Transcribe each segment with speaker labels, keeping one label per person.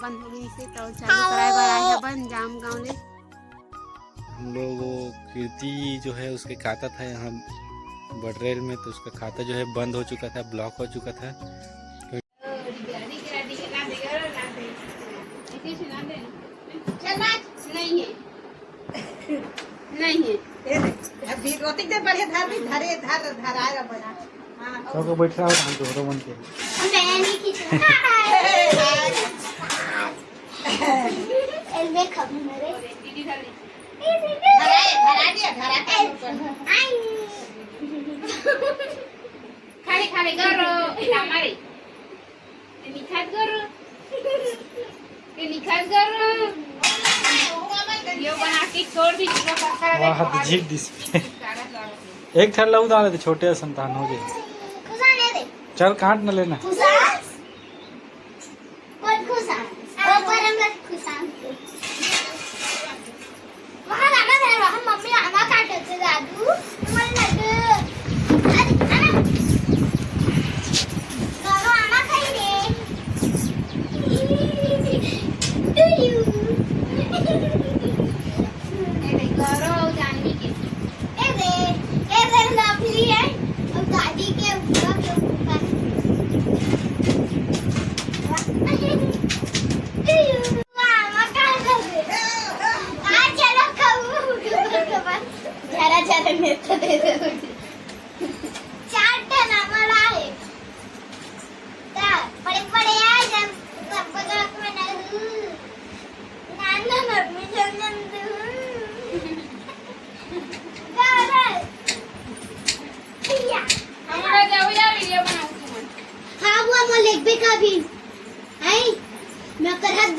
Speaker 1: बंद हो गई से तो चालू कराए बार आए हैं बन जाम गाँव ले।
Speaker 2: हम लोग वो कीर्ति जो है उसके खाता था यहाँ बटरेल में, तो उसका खाता जो है बंद हो चुका था, ब्लॉक हो चुका था। सबको बैठ रहा है तो रोमन के
Speaker 1: खाली खाली करो हमारे निखात करो निखात करो ये बना के छोड़ दी
Speaker 2: वाह झीक दिस एक थर लऊ डाले तो छोटे संतान हो गए। चल काट न लेना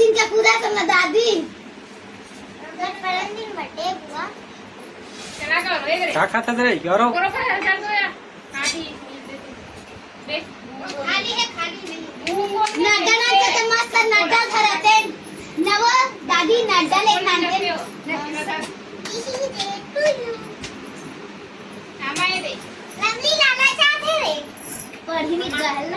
Speaker 3: दिन का पूरा करना दादी
Speaker 2: क्या खाता थे यारो
Speaker 3: दादी नड्डा पढ़ी नहीं गल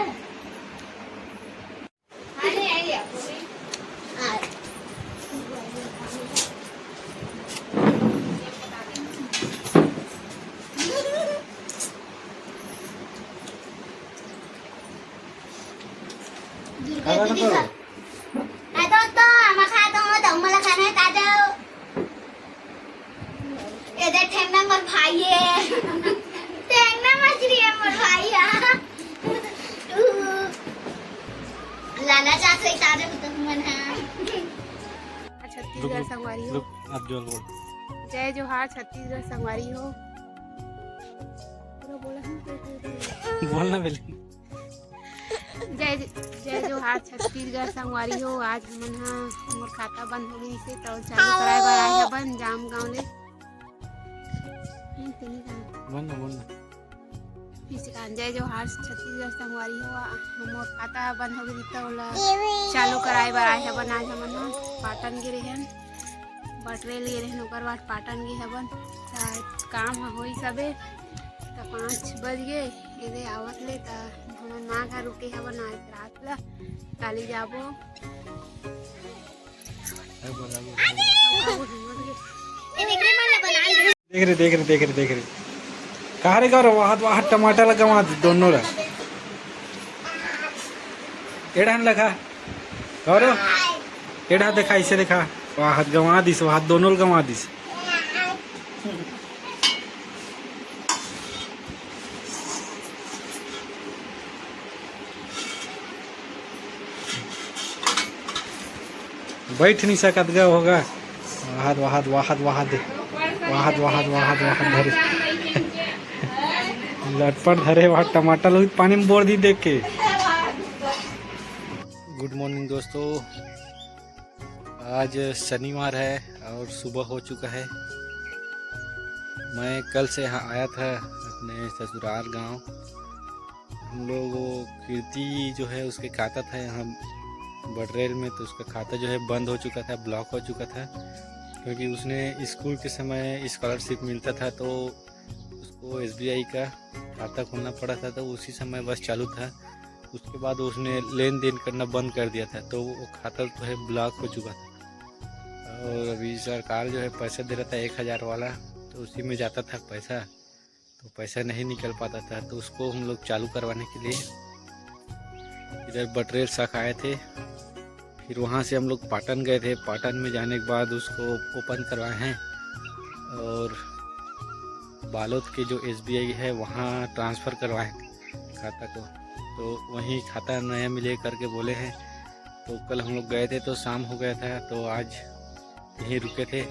Speaker 1: छत्तीसगढ़ संगवारी हो।
Speaker 2: अब जो बोल
Speaker 1: जय जोहार छत्तीसगढ़ संगवारी हो। पूरा बोला
Speaker 2: बोलना बेल
Speaker 1: जय जय जोहार छत्तीसगढ़ संगवारी हो। आज हमन हा मोर खाता बंद हो गई से तो चालू कराए बार आए हैं बन जाम गाँव ले। जय जोहार छत्तीसगढ़ संगवारी हो। मोर खाता बंद हो गई तो चालू कराए बार आए हैं बन। आज हमन हा पाटन गे रहन बटरेल गे रहन ओकर बाद पाटन गे हबन काम होई सबे तो 5 बज गए इधे आवत ले तो हमन ना घर रुके हबन। आज रात ला काली जाबो
Speaker 2: देख रहे कहा रे गौरव वहाँ टमाटर लगा दोनों रा एड़ा लगा गौरव एड़ा देखा इसे देखा वहाँ गंवा दिस वहाँ दोनों गंवा दिस बैठ नहीं सकत गा होगा वहाँ धरे लटपट धरे वहाँ टमाटर लोग पानी में बोर दी देख के। गुड मॉर्निंग दोस्तों, आज शनिवार है और सुबह हो चुका है। मैं कल से यहाँ आया था अपने ससुराल गांव। हम लोग वो कीर्ति जो है उसके खाता था यहाँ बटरेल में, तो उसका खाता जो है बंद हो चुका था, ब्लॉक हो चुका था, क्योंकि उसने स्कूल के समय स्कॉलरशिप मिलता था तो उसको SBI का खाता खोलना पड़ा था, तो उसी समय बस चालू था। उसके बाद उसने लेन देन करना बंद कर दिया था, तो वो खाता जो है ब्लॉक हो चुका था। और अभी सरकार जो है पैसा दे रहा था 1000 वाला, तो उसी में जाता था पैसा, तो पैसा नहीं निकल पाता था। तो उसको हम लोग चालू करवाने के लिए इधर बटरेल शाखा आए थे। फिर वहाँ से हम लोग पाटन गए थे। पाटन में जाने के बाद उसको ओपन करवाए हैं और बालोद के जो SBI है वहाँ ट्रांसफ़र करवाए खाता को, तो वहीं खाता नया मिले करके बोले हैं। तो कल हम लोग गए थे तो शाम हो गया था, तो आज यहीं रुके थे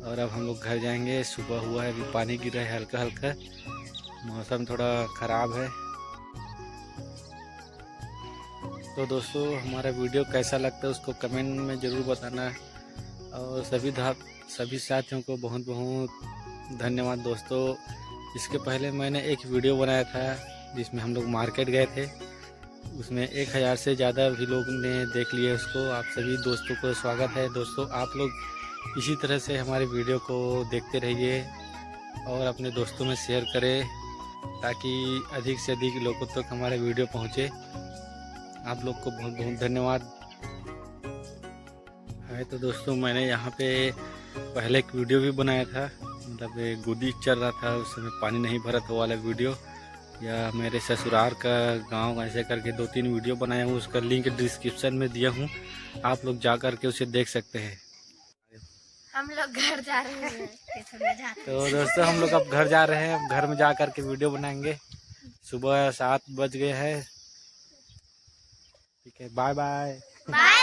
Speaker 2: और अब हम लोग घर जाएंगे। सुबह हुआ है, अभी पानी गिर रहा है हल्का हल्का, मौसम थोड़ा ख़राब है। तो दोस्तों हमारा वीडियो कैसा लगता है उसको कमेंट में ज़रूर बताना, और सभी साथियों को बहुत बहुत धन्यवाद दोस्तों। इसके पहले मैंने एक वीडियो बनाया था जिसमें हम लोग मार्केट गए थे, उसमें 1000 से ज़्यादा भी लोग ने देख लिए उसको। आप सभी दोस्तों को स्वागत है। दोस्तों आप लोग इसी तरह से हमारे वीडियो को देखते रहिए और अपने दोस्तों में शेयर करें, ताकि अधिक से अधिक लोगों तक हमारे वीडियो पहुँचे। आप लोग को बहुत बहुत धन्यवाद है। तो दोस्तों मैंने यहाँ पे पहले एक वीडियो भी बनाया था, मतलब गोदी चल रहा था उस समय पानी नहीं भरा था वाला वीडियो, या मेरे ससुराल का गांव ऐसे करके 2-3 वीडियो बनाया हूँ। उसका लिंक डिस्क्रिप्शन में दिया हूँ, आप लोग जा कर के उसे देख सकते हैं।
Speaker 3: हम लोग घर जा रहे हैं।
Speaker 2: तो दोस्तों हम लोग अब घर जा रहे हैं, अब घर में जा कर के वीडियो बनाएंगे। सुबह 7 बज गए हैं। ठीक है, बाय बाय।
Speaker 3: बाय।